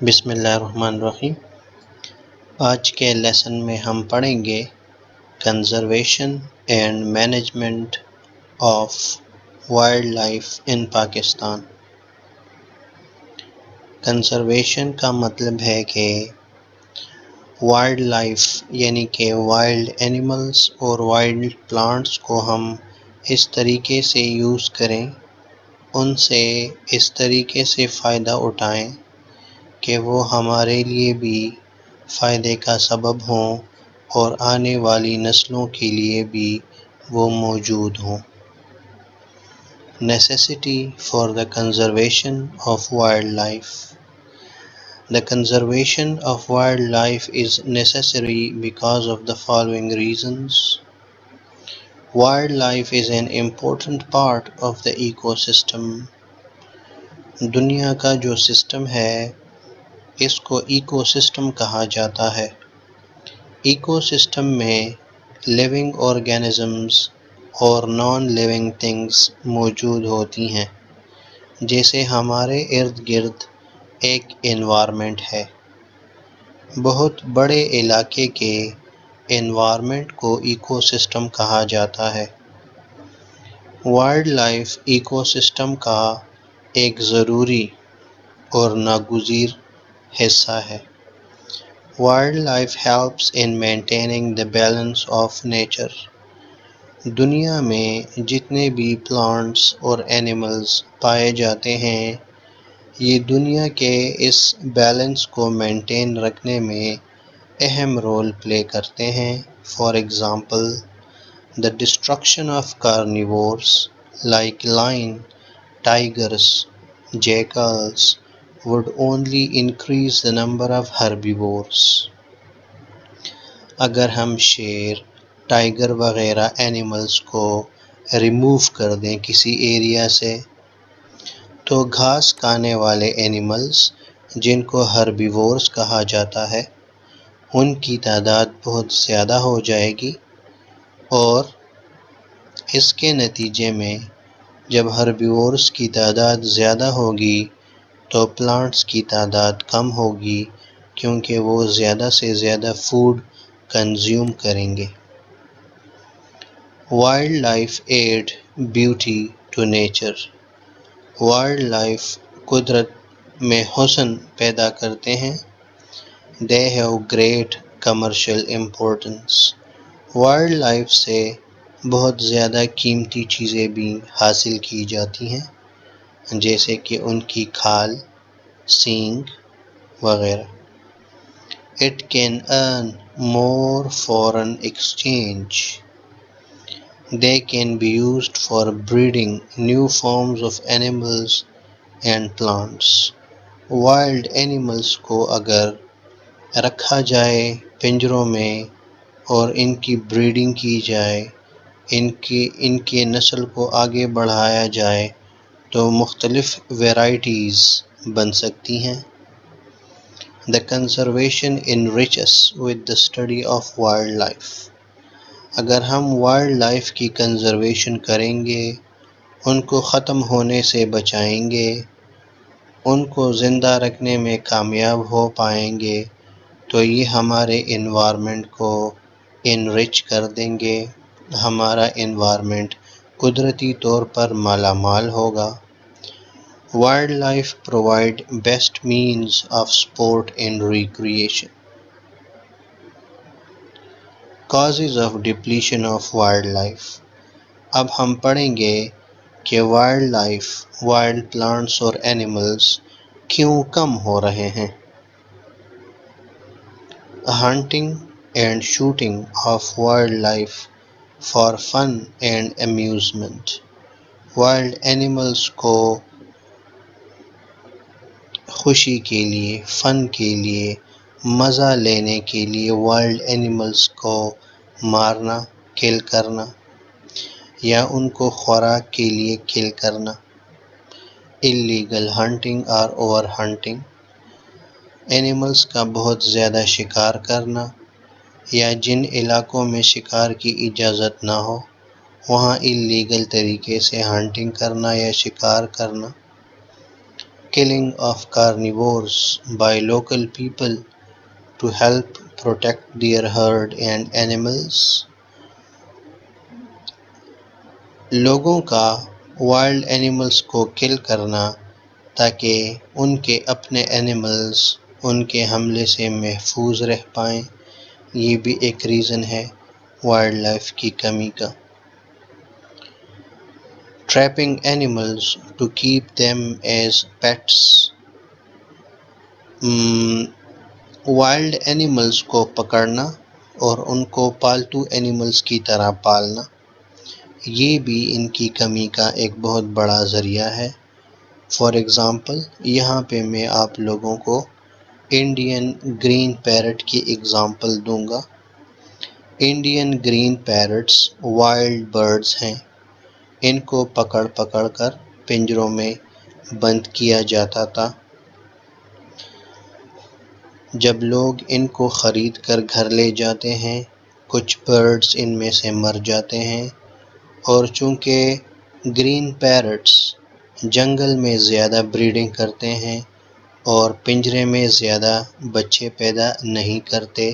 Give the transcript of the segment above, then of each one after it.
بسم اللہ الرحمن الرحیم۔ آج کے لیسن میں ہم پڑھیں گے conservation and management of wildlife in Pakistan. Conservation کا مطلب ہے کہ وائلڈ لائف یعنی کہ وائلڈ اینیملز اور وائلڈ پلانٹس کو ہم اس طریقے سے یوز کریں، ان سے اس طریقے سے فائدہ اٹھائیں کہ وہ ہمارے لیے بھی فائدے کا سبب ہوں اور آنے والی نسلوں کے لیے بھی وہ موجود ہوں۔ Necessity for the conservation of wildlife. The conservation of wildlife is necessary because of the following reasons. Wildlife is an important part of the ecosystem. دنیا کا جو سسٹم ہے اس کو ایکو سسٹم کہا جاتا ہے۔ ایکو سسٹم میں لیونگ آرگینزمز اور نان لیونگ تھنگز موجود ہوتی ہیں، جیسے ہمارے ارد گرد ایک انوائرمنٹ ہے۔ بہت بڑے علاقے کے انوائرمنٹ کو ایکو سسٹم کہا جاتا ہے۔ وائلڈ لائف ایکو سسٹم کا ایک ضروری اور ناگزیر حصہ ہے۔ Wildlife helps in maintaining the balance of nature. دنیا میں جتنے بھی پلانٹس اور اینیملز پائے جاتے ہیں، یہ دنیا کے اس بیلنس کو مینٹین رکھنے میں اہم رول پلے کرتے ہیں۔ For example, the destruction of carnivores like lion, tigers, jackals would only increase the number of herbivores. اگر ہم شیر، ٹائیگر وغیرہ اینیملز کو ریموو کر دیں کسی ایریا سے، تو گھاس کھانے والے اینیملز جن کو ہربیورز کہا جاتا ہے، ان کی تعداد بہت زیادہ ہو جائے گی، اور اس کے نتیجے میں جب ہربیورز کی تعداد زیادہ ہوگی تو پلانٹس کی تعداد کم ہوگی، کیونکہ وہ زیادہ سے زیادہ فوڈ کنزیوم کریں گے۔ Wildlife add beauty to nature. Wildlife قدرت میں حسن پیدا کرتے ہیں۔ They have great commercial importance. Wildlife سے بہت زیادہ قیمتی چیزیں بھی حاصل کی جاتی ہیں، جیسے کہ ان کی کھال، سینگ وغیرہ۔ It can earn more foreign exchange. They can be used for breeding new forms of animals and plants. Wild animals کو اگر رکھا جائے پنجروں میں اور ان کی بریڈنگ کی جائے، ان کے نسل کو آگے بڑھایا جائے، تو مختلف ویرائٹیز بن سکتی ہیں۔ The conservation enriches with the study of wildlife. اگر ہم وائلڈ لائف کی کنزرویشن کریں گے، ان کو ختم ہونے سے بچائیں گے، ان کو زندہ رکھنے میں کامیاب ہو پائیں گے، تو یہ ہمارے انوائرمنٹ کو انرچ کر دیں گے، ہمارا انوائرمنٹ قدرتی طور پر مالا مال ہوگا۔ Wildlife provide best means of support and recreation. Causes of depletion of wildlife. اب ہم پڑھیں گے کہ وائلڈ لائف، وائلڈ پلانٹس اور اینیملز کیوں کم ہو رہے ہیں۔ Hunting and shooting of wildlife for fun and amusement. Wild animals کو خوشی کے لیے، فن کے لیے، مزہ لینے کے لیے وائلڈ اینیملز کو مارنا، کل کرنا، یا ان کو خوراک کے لیے کل کرنا۔ Illegal hunting or over hunting. Animals کا بہت زیادہ شکار کرنا، یا جن علاقوں میں شکار کی اجازت نہ ہو وہاں اللیگل طریقے سے ہنٹنگ کرنا یا شکار کرنا۔ killing of carnivores by local people to help protect their herd and animals. لوگوں کا وائلڈ اینیملز کو کل کرنا تاکہ ان کے اپنے اینیملز ان کے حملے سے محفوظ رہ پائیں، یہ بھی ایک ریزن ہے وائلڈ لائف کی کمی کا۔ Trapping animals to keep them as pets, wild animals کو پکڑنا اور ان کو پالتو اینیملز کی طرح پالنا، یہ بھی ان کی کمی کا ایک بہت بڑا ذریعہ ہے۔ فار ایگزامپل یہاں پہ میں آپ لوگوں کو انڈین گرین پیرٹ کی ایگزامپل دوں گا۔ Indian green parrots wild birds ہیں، ان کو پکڑ پکڑ کر پنجروں میں بند کیا جاتا تھا۔ جب لوگ ان کو خرید کر گھر لے جاتے ہیں، کچھ برڈز ان میں سے مر جاتے ہیں، اور چونکہ گرین پیرٹس جنگل میں زیادہ بریڈنگ کرتے ہیں اور پنجرے میں زیادہ بچے پیدا نہیں کرتے،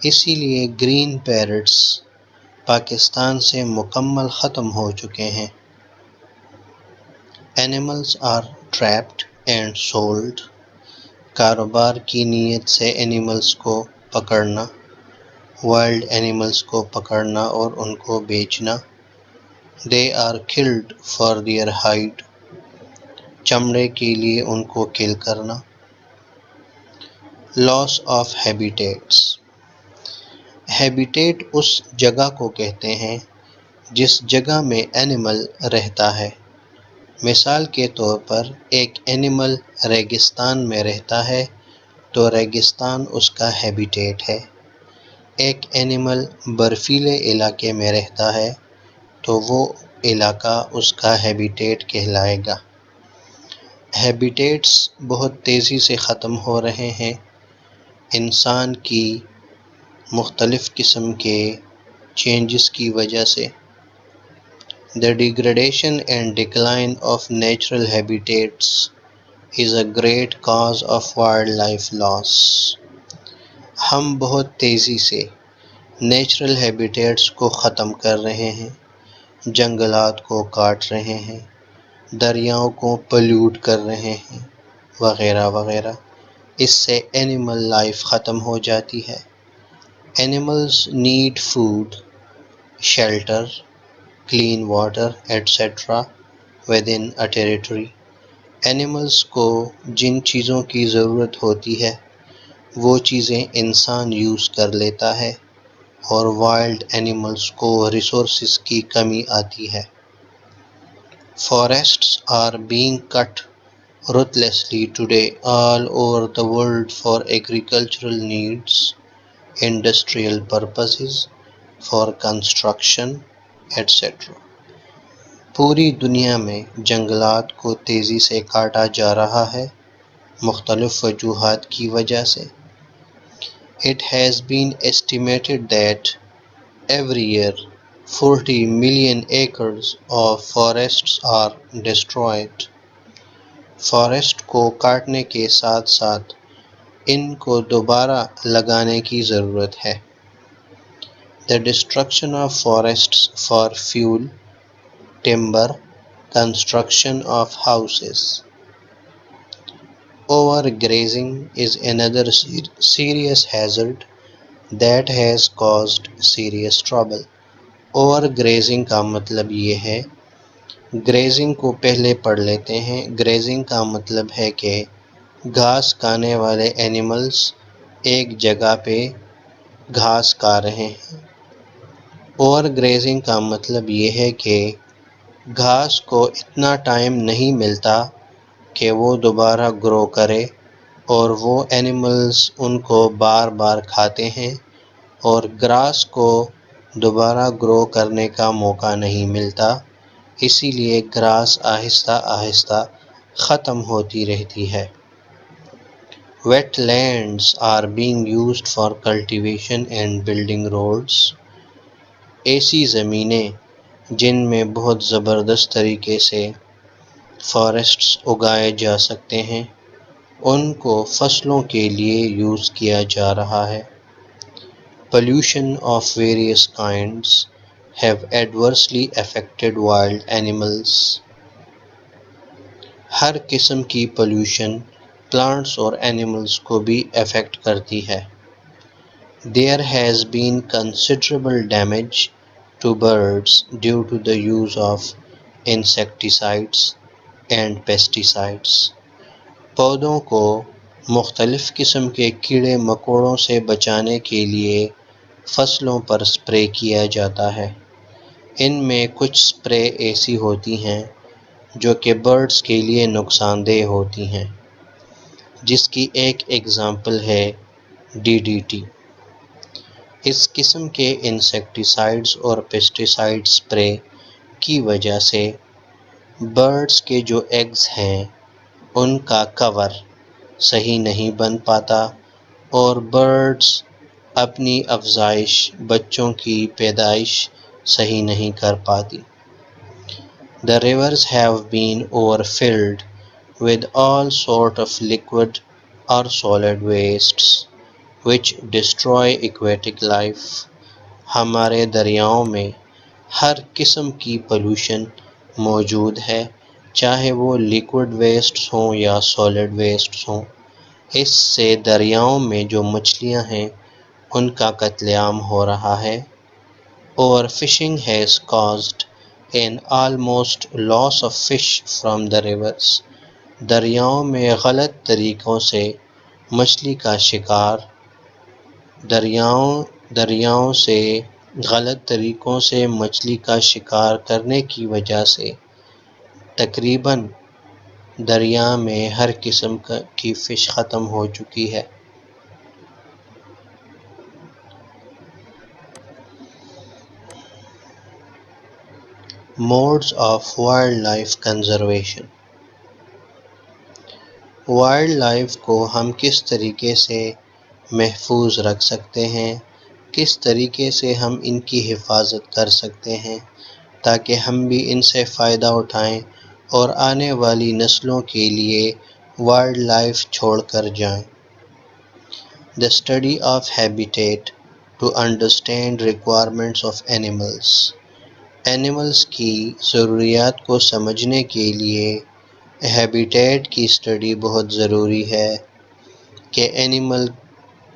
اسی لیے گرین پیرٹس پاکستان سے مکمل ختم ہو چکے ہیں۔ Animals are trapped and sold, کاروبار کی نیت سے اینیملز کو پکڑنا، وائلڈ اینیملز کو پکڑنا اور ان کو بیچنا۔ They are killed for their hide, چمڑے کے لیے ان کو کل کرنا۔ لاس آف ہیبیٹیٹس، ہیبیٹیٹ اس جگہ کو کہتے ہیں جس جگہ میں اینیمل رہتا ہے۔ مثال کے طور پر ایک اینیمل ریگستان میں رہتا ہے تو ریگستان اس کا ہیبیٹیٹ ہے۔ ایک اینیمل برفیلے علاقے میں رہتا ہے تو وہ علاقہ اس کا ہیبیٹیٹ کہلائے گا۔ ہیبیٹیٹس بہت تیزی سے ختم ہو رہے ہیں انسان کی مختلف قسم کے چینجز کی وجہ سے۔ The degradation and decline of natural habitats is a great cause of wildlife loss۔ ہم بہت تیزی سے نیچرل ہیبیٹیٹس کو ختم کر رہے ہیں، جنگلات کو کاٹ رہے ہیں، دریاؤں کو پلیوٹ کر رہے ہیں، وغیرہ وغیرہ۔ اس سے اینیمل لائف ختم ہو جاتی ہے۔ Animals need food, shelter, clean water et cetera with in a territory. Animals کو جن چیزوں کی ضرورت ہوتی ہے وہ چیزیں انسان یوز کر لیتا ہے، اور وائلڈ اینیملز کو ریسورسز کی کمی آتی ہے۔ Forests are being cut ruthlessly today all over the world for agricultural needs, industrial purposes, for construction, etc۔ پوری دنیا میں جنگلات کو تیزی سے کاٹا جا رہا ہے مختلف وجوہات کی وجہ سے۔ It has been estimated that every year 40 million acres of forests are destroyed۔ Forest کو کاٹنے کے ساتھ ساتھ ان کو دوبارہ لگانے کی ضرورت ہے۔ The destruction of forests for fuel, timber, construction of houses۔ Overgrazing is another serious hazard that has caused serious trouble۔ Overgrazing کا مطلب یہ ہے، گریزنگ کو پہلے پڑھ لیتے ہیں۔ گریزنگ کا مطلب ہے کہ گھاس کھانے والے اینیملز ایک جگہ پہ گھاس کھا رہے ہیں۔ اوور گریزنگ کا مطلب یہ ہے کہ گھاس کو اتنا ٹائم نہیں ملتا کہ وہ دوبارہ گرو کرے، اور وہ اینیملز ان کو بار بار کھاتے ہیں، اور گراس کو دوبارہ گرو کرنے کا موقع نہیں ملتا، اسی لیے گراس آہستہ آہستہ ختم ہوتی رہتی ہے۔ Wet lands are being used for cultivation and building roads۔ ایسی زمینیں جن میں بہت زبردست طریقے سے فارسٹس اگائے جا سکتے ہیں، ان کو فصلوں کے لیے یوز کیا جا رہا ہے۔ Pollution of various kinds have adversely affected wild animals. ہر قسم کی پولوشن پلانٹس اور اینیملز کو بھی افیکٹ کرتی ہے۔ There has been considerable damage to birds due to the use of insecticides and pesticides. پودوں کو مختلف قسم کے کیڑے مکوڑوں سے بچانے کے لیے فصلوں پر سپرے کیا جاتا ہے۔ ان میں کچھ سپرے ایسی ہوتی ہیں جو کہ برڈز کے لیے نقصان دہ ہوتی ہیں، جس کی ایک ایگزامپل ہے DDT۔ اس قسم کے انسیکٹیسائڈز اور پیسٹیسائڈ سپرے کی وجہ سے برڈز کے جو ایگز ہیں ان کا کور صحیح نہیں بن پاتا اور برڈز اپنی افزائش، بچوں کی پیدائش صحیح نہیں کر پاتی۔ The rivers have been overfilled with all sort of liquid or solid wastes which destroy aquatic life. ہمارے دریاؤں میں ہر قسم کی پولوشن موجود ہے، چاہے وہ لیکوڈ ویسٹس ہوں یا سالڈ ویسٹس ہوں۔ اس سے دریاؤں میں جو مچھلیاں ہیں ان کا قتل عام ہو رہا ہے۔ Overfishing has caused an almost loss of fish from the rivers. دریاؤں میں غلط طریقوں سے مچھلی کا شکار دریاؤں سے غلط طریقوں سے مچھلی کا شکار کرنے کی وجہ سے تقریباً دریا میں ہر قسم کی فش ختم ہو چکی ہے۔ Modes of wildlife conservation. Wildlife کو ہم کس طریقے سے محفوظ رکھ سکتے ہیں، کس طریقے سے ہم ان کی حفاظت کر سکتے ہیں تاکہ ہم بھی ان سے فائدہ اٹھائیں اور آنے والی نسلوں کے لیے وائلڈ لائف چھوڑ کر جائیں۔ The study of habitat to understand requirements of animals. Animals کی ضروریات کو سمجھنے کے لیے ہیبیٹیٹ کی اسٹڈی بہت ضروری ہے کہ اینیمل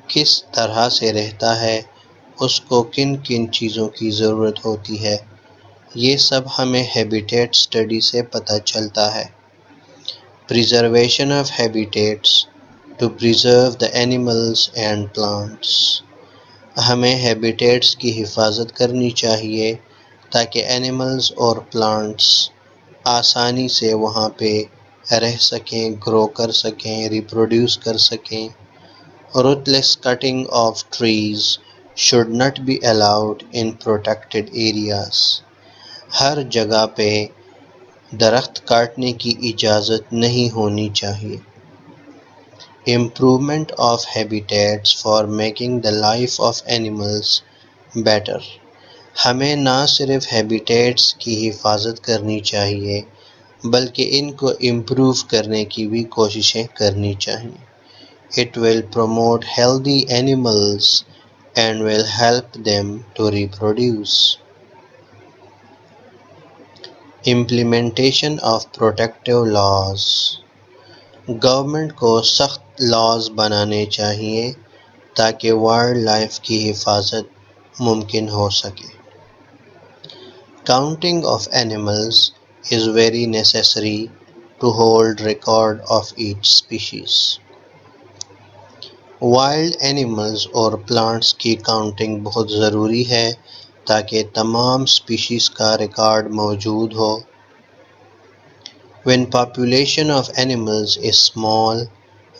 کس طرح سے رہتا ہے، اس کو کن کن چیزوں کی ضرورت ہوتی ہے، یہ سب ہمیں ہیبیٹیٹ اسٹڈی سے پتہ چلتا ہے۔ Preservation of habitats to preserve the animals and plants. ہمیں ہیبیٹیٹس کی حفاظت کرنی چاہیے تاکہ اینیملز اور پلانٹس آسانی سے وہاں پہ رہ سکیں، گرو کر سکیں، ریپروڈیوس کر سکیں۔ Ruthless cutting of trees should not be allowed in protected areas. ہر جگہ پہ درخت کاٹنے کی اجازت نہیں ہونی چاہیے۔ Improvement of habitats for making the life of animals better. ہمیں نہ صرف ہیبیٹیٹس کی حفاظت کرنی چاہیے بلکہ ان کو امپروو کرنے کی بھی کوششیں کرنی چاہیے۔ It will promote healthy animals and will help them to reproduce. Implementation of protective laws. Government کو سخت لاز بنانے چاہیے تاکہ وائلڈ لائف کی حفاظت ممکن ہو سکے۔ Counting of animals is very necessary to hold record of each species. Wild animals اور پلانٹس کی کاؤنٹنگ بہت ضروری ہے تاکہ تمام اسپیشیز کا ریکارڈ موجود ہو۔ When population of animals is small,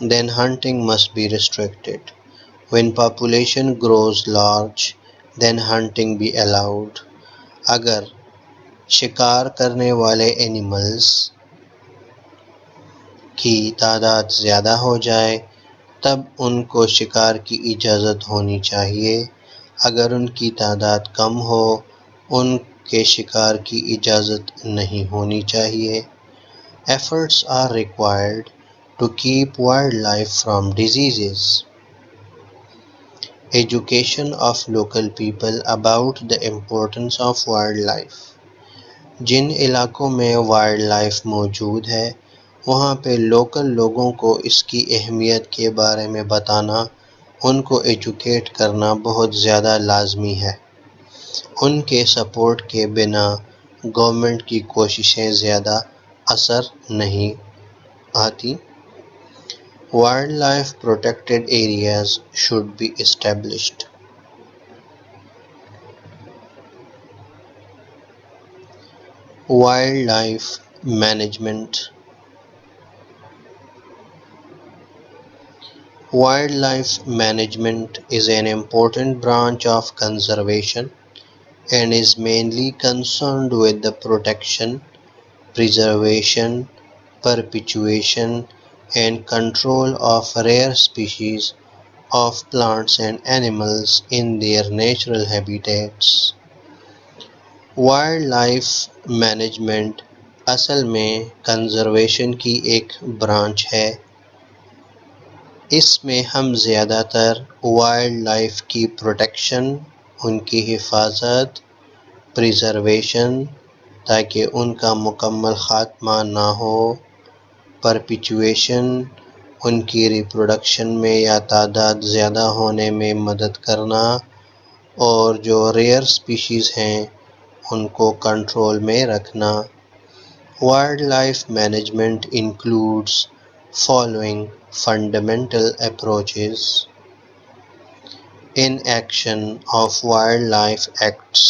then hunting must be restricted. When population grows large, then hunting be allowed. اگر شکار کرنے والے اینیملز کی تعداد زیادہ ہو جائے تب ان کو شکار کی اجازت ہونی چاہیے، اگر ان کی تعداد کم ہو ان کے شکار کی اجازت نہیں ہونی چاہیے۔ Efforts are required to keep wildlife from diseases. Education of local people about the importance of wildlife. جن علاقوں میں وائلڈ لائف موجود ہے وہاں پہ لوکل لوگوں کو اس کی اہمیت کے بارے میں بتانا، ان کو ایجوکیٹ کرنا بہت زیادہ لازمی ہے۔ ان کے سپورٹ کے بنا گورنمنٹ کی کوششیں زیادہ اثر نہیں آتی۔ Wildlife protected areas should be established۔ Wildlife management. Wildlife management is an important branch of conservation and is mainly concerned with the protection, preservation, perpetuation, and control of rare species of plants and animals in their natural habitats۔ Wildlife management اصل میں conservation کی ایک branch ہے۔ اس میں ہم زیادہ تر wild life کی پروٹیکشن، ان کی حفاظت، پریزرویشن تاکہ ان کا مکمل خاتمہ نہ ہو، پرپیچویشن ان کی ریپروڈکشن میں یا تعداد زیادہ ہونے میں مدد کرنا، اور جو ریئر سپیشیز ہیں ان کو کنٹرول میں رکھنا۔ Wildlife management includes following fundamental approaches: inaction of wildlife acts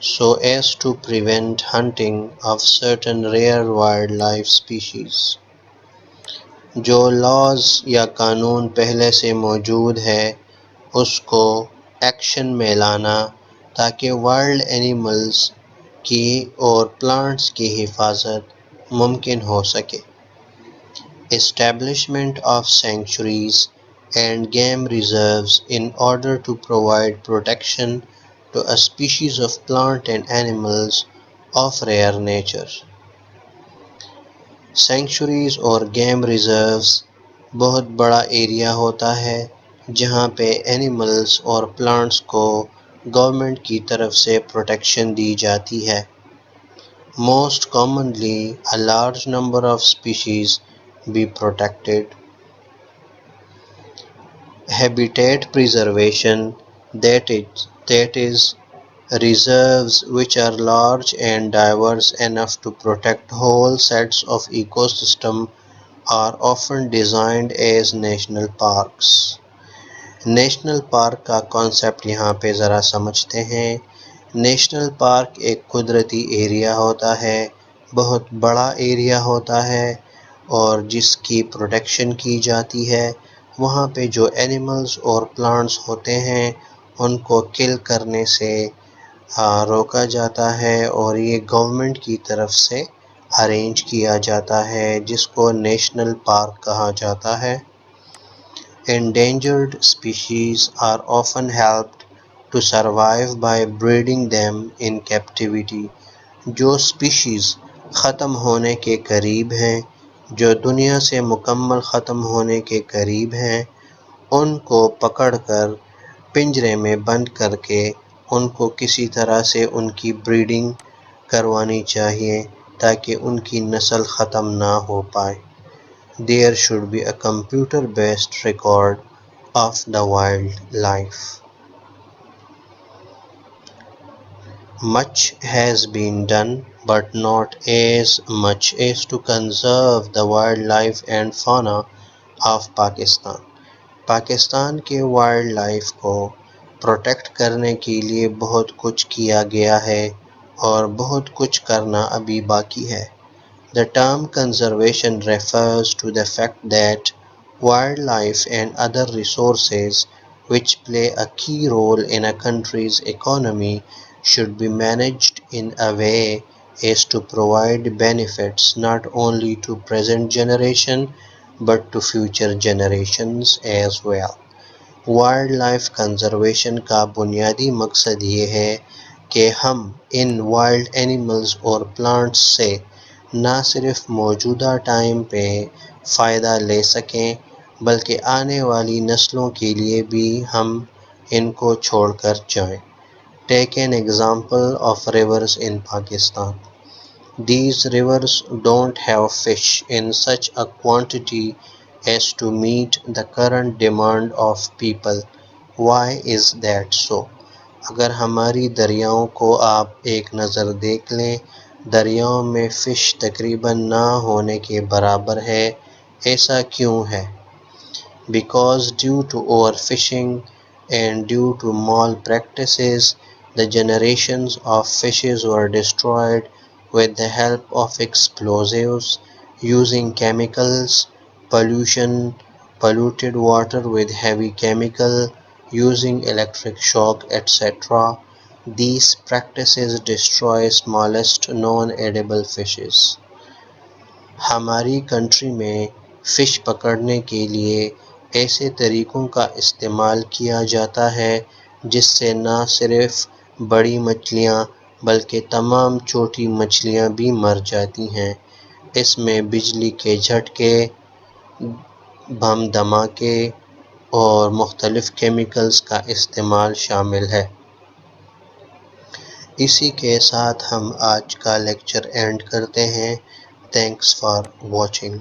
so as to prevent hunting of certain rare wildlife species۔ جو لاز یا قانون پہلے سے موجود ہے اس کو ایکشن میں لانا تاکہ وائلڈ اینیملز کی اور پلانٹس کی حفاظت ممکن ہو سکے۔ Establishment of sanctuaries and game reserves in order to provide protection to a species of plant and animals of rare nature۔ سینکچوریز اور گیم ریزروز بہت بڑا ایریا ہوتا ہے جہاں پہ اینیملز اور پلانٹس کو گورنمنٹ کی طرف سے پروٹیکشن دی جاتی ہے۔ Most commonly, a large number of species be protected۔ Habitat preservation, that is reserves which are large and diverse enough to protect whole sets of ecosystem, are often designed as national parks۔ National park کا concept یہاں پہ ذرا سمجھتے ہیں۔ National park ایک قدرتی area ہوتا ہے، بہت بڑا ایریا ہوتا ہے، اور جس کی پروٹیکشن کی جاتی ہے۔ وہاں پہ جو اینیملز اور پلانٹس ہوتے ہیں ان کو کل کرنے سے روکا جاتا ہے، اور یہ گورنمنٹ کی طرف سے ارینج کیا جاتا ہے جس کو نیشنل پارک کہا جاتا ہے۔ Endangered species are often helped to survive by breeding them in captivity۔ جو اسپیشیز ختم ہونے کے قریب ہیں، جو دنیا سے مکمل ختم ہونے کے قریب ہیں، ان کو پکڑ کر پنجرے میں بند کر کے ان کو کسی طرح سے ان کی بریڈنگ کروانی چاہیے تاکہ ان کی نسل ختم نہ ہو پائے۔ There should be a computer-based record of the wildlife۔ Much has been done, but not as much as to conserve the wildlife and fauna of Pakistan۔ Pakistan کے وائلڈ لائف کو پروٹیکٹ کرنے کے لیے بہت کچھ کیا گیا ہے اور بہت کچھ کرنا ابھی باقی ہے۔ The term conservation refers to the fact that wildlife and other resources which play a key role in a country's economy should be managed in a way as to provide benefits not only to present generation but to future generations as well۔ Wildlife conservation کا بنیادی مقصد یہ ہے کہ ہم ان wild animals اور plants سے نہ صرف موجودہ ٹائم پہ فائدہ لے سکیں بلکہ آنے والی نسلوں کے لیے بھی ہم ان کو چھوڑ کر جائیں۔ Take an example of rivers in Pakistan. These rivers don't have fish in such a quantity as to meet the current demand of people. Why is that so? اگر ہماری دریاؤں کو آپ ایک نظر دیکھ لیں، دریاؤں میں فش تقریباً نہ ہونے کے برابر ہے۔ ایسا کیوں ہے؟ Because due to overfishing and due to malpractices, the generations of fishes were destroyed with the help of explosives, using chemicals, pollution, polluted water with heavy chemical, using electric shock, etc. These practices destroy smallest non-edible fishes. ہماری country میں fish پکڑنے کے لیے ایسے طریقوں کا استعمال کیا جاتا ہے جس سے نہ صرف بڑی مچھلیاں بلکہ تمام چھوٹی مچھلیاں بھی مر جاتی ہیں۔ اس میں بجلی کے جھٹکے، بم دھماکے اور مختلف کیمیکلز کا استعمال شامل ہے۔ اسی کے ساتھ ہم آج کا لیکچر اینڈ کرتے ہیں۔ Thanks for watching.